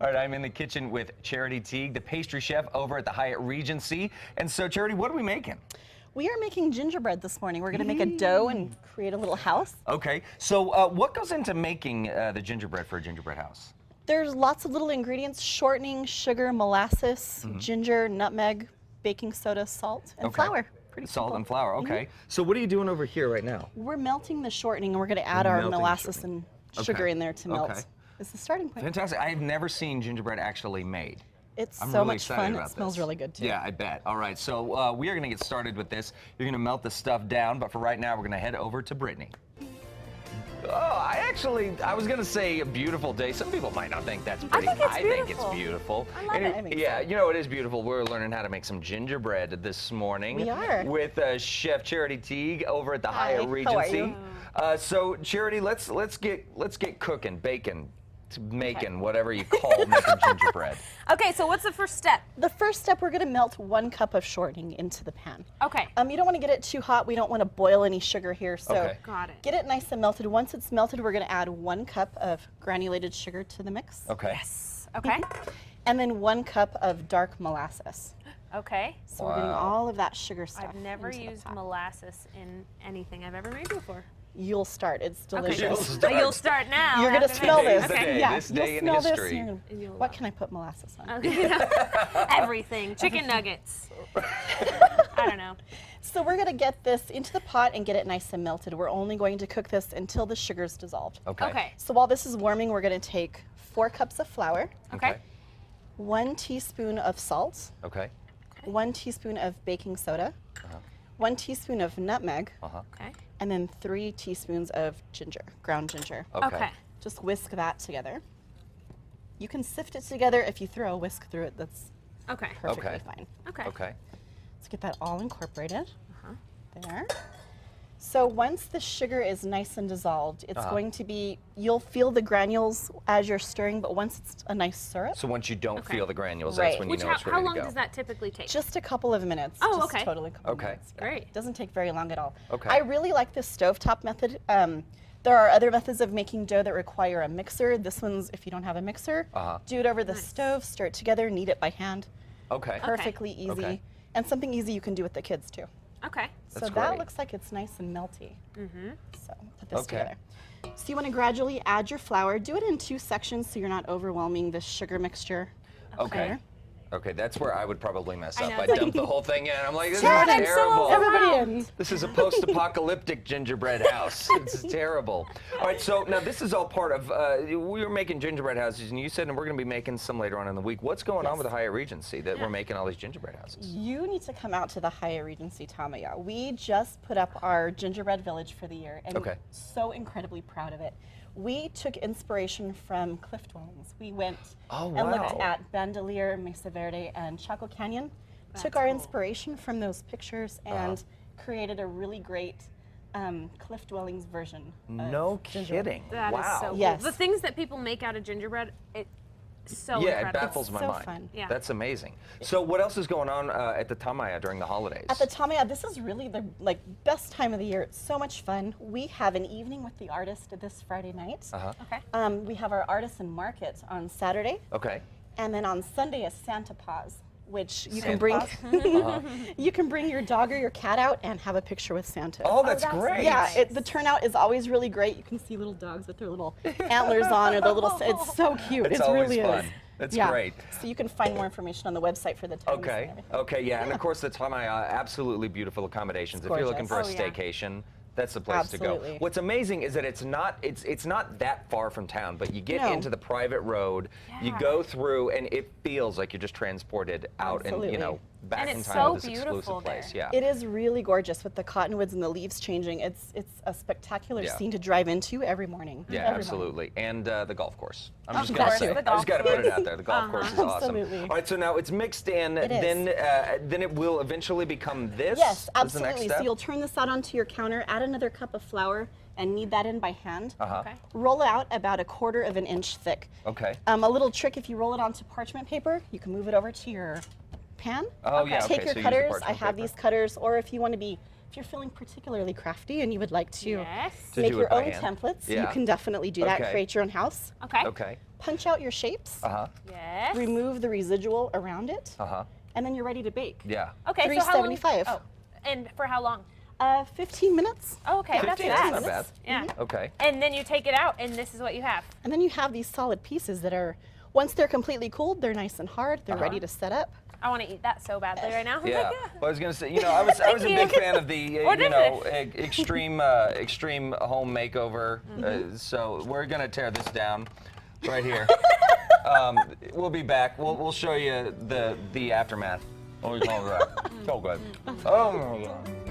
All right, I'm in the kitchen with Charity Teague, the pastry chef over at the Hyatt Regency. And so, Charity, what are we making? We are making gingerbread this morning. We're going to make a dough and create a little house. Okay, so what goes into making the gingerbread for a gingerbread house? There's lots of little ingredients: shortening, sugar, molasses, ginger, nutmeg, baking soda, salt, and flour. Pretty Salt simple. and flour, okay. So what are you doing over here right now? We're melting the shortening, and we're going to add our molasses and sugar in there to melt. Okay. It's the starting point. Fantastic. I've never seen gingerbread actually made. It's I'm so really much excited fun. about It smells this. really good too. Yeah, I bet. All right, so we are going to get started with this. You're going to melt the stuff down, but for right now, we're going to head over to Brittany. Oh, I was going to say a beautiful day. Some people might not think that's pretty. I think it's beautiful. I love it. I think yeah, so. you know, it is beautiful. We're learning how to make some gingerbread this morning. We are. With Chef Charity Teague over at the Hi, Hyatt how are Regency. you? So Charity, let's get cooking, baking, making, whatever you call making gingerbread. Okay, so what's the first step? The first step, we're going to melt 1 cup of shortening into the pan. Okay. You don't want to get it too hot. We don't want to boil any sugar here. So Okay. Got it. get it nice and melted. Once it's melted, we're going to add 1 cup of granulated sugar to the mix. Okay. Yes. Okay. And then 1 cup of dark molasses. Okay. So we're getting all of that sugar stuff. I've never into the used pot. molasses in anything I've ever made before. You'll start. It's Okay. delicious. You'll start now. You're going to after smell this. this. Today's the day. Yeah, This day you'll in smell history. this. And And you're you'll what love can I put molasses on? Okay. Everything. Chicken nuggets. I don't know. So we're going to get this into the pot and get it nice and melted. We're only going to cook this until the sugar's dissolved. Okay. Okay. So while this is warming, we're going to take 4 cups of flour, Okay. 1 teaspoon of salt, Okay. 1 teaspoon of baking soda, 1 teaspoon of nutmeg, Okay. and then 3 teaspoons of ginger, ground ginger. Okay. Just whisk that together. You can sift it together. If you throw a whisk through it, that's Okay. perfectly Okay. fine. Okay. Okay. Let's get that all incorporated. There. So once the sugar is nice and dissolved, it's going to be, you'll feel the granules as you're stirring, but once it's a nice syrup, So once you don't Okay. feel the granules, Right. that's when you know it's How ready long to go. does that typically take? just a couple of minutes. Oh, just okay. Totally. Couple Okay. minutes. Yeah. Great. Doesn't take very long at all. Okay. I really like this stovetop method. There are other methods of making dough that require a mixer. This one's, if you don't have a mixer, do it over the stove, stir it together, knead it by hand. Okay. Perfectly easy. Okay. And something easy you can do with the kids too. Okay. So That's that great. looks like it's nice and melty. So put this Okay. together. So you want to gradually add your flour. Do it in 2 sections so you're not overwhelming the sugar mixture. Okay. There. Okay, that's where I would probably mess I up. know. I dump the whole thing in. I'm like, this Chad, is I'm so terrible. Everybody in. This is a post-apocalyptic gingerbread house. It's terrible. All right, so now this is all part of, we were making gingerbread houses, and you said we're going to be making some later on in the week. What's going on with the Hyatt Regency that we're making all these gingerbread houses? You need to come out to the Hyatt Regency Tamaya. We just put up our gingerbread village for the year, and Okay. so incredibly proud of it. We took inspiration from cliff dwellings. We went Oh, and looked wow. at Bandelier, Mesa Verde, and Chaco Canyon. Took That's our cool. inspiration from those pictures and created a really great cliff dwellings version. of No gingerbread. kidding. That is Wow. so cool. Yes. The things that people make out of gingerbread, it's so Yeah, incredible. it baffles my so mind. fun. Yeah. That's amazing. So what else is going on at the Tamaya during the holidays? At the Tamaya, this is really the best time of the year. It's so much fun. We have an evening with the artist this Friday night. Okay. We have our artisan market on Saturday, Okay. and then on Sunday is Santa Paws, which you Santa can bring. Paws? You can bring your dog or your cat out and have a picture with Santa. Oh, that's that's great. Yeah, the turnout is always really great. You can see little dogs with their little antlers on, or their little. It's so cute. It's it always really fun. is. That's Yeah. great. So you can find more information on the website for the times. Okay. and everything. Okay. Yeah. And of course, the Tamaya, absolutely beautiful accommodations. It's If you're looking for a gorgeous. Oh, yeah. staycation, that's the place to go. Absolutely. What's amazing is that it's not that far from town, but you get No. into the private road, you Yeah. go through, and it feels like you're just transported out and Absolutely. back And in it's time so to this beautiful exclusive place. there. Yeah. It is really gorgeous with the cottonwoods and the leaves changing. It's a spectacular Yeah. scene to drive into every morning. Yeah, Every morning. absolutely. And the golf course. I'm Of just going to course, say. the I golf just got to put it course. out there. The golf course is awesome. Absolutely. All right, so now it's mixed in. It is. Then it will eventually become this? Yes, Is the next absolutely. step? So you'll turn this out onto your counter, add another cup of flour, and knead that in by hand. Okay. Roll it out about 1/4 of an inch thick. Okay. A little trick: if you roll it onto parchment paper, you can move it over to your pan. Oh, yeah, Take okay, your so use the cutters. I parchment have paper. these cutters, or if you want to be If you're feeling particularly crafty and you would like to Yes. To make do your it by own hand. templates, you Yeah. can definitely do that. Okay. Create your own house. Okay. Okay. Punch out your shapes, Yes. remove the residual around it, Uh-huh. and then you're ready to bake. Yeah. Okay, so how long? $3.75. Oh, and for how long? 15 minutes. Oh, okay, that's 15, fast. that's not bad. Yeah. Okay. And then you take it out, and this is what you have. And then you have these solid pieces that are, once they're completely cooled, they're nice and hard. They're ready to set up. I want to eat that so badly right now. Yeah. Like, Well, I was gonna say, I was a you. big fan of the Or extreme home makeover. So we're gonna tear this down right here. We'll be back. We'll show you the aftermath. What we call that. So good. Oh my God.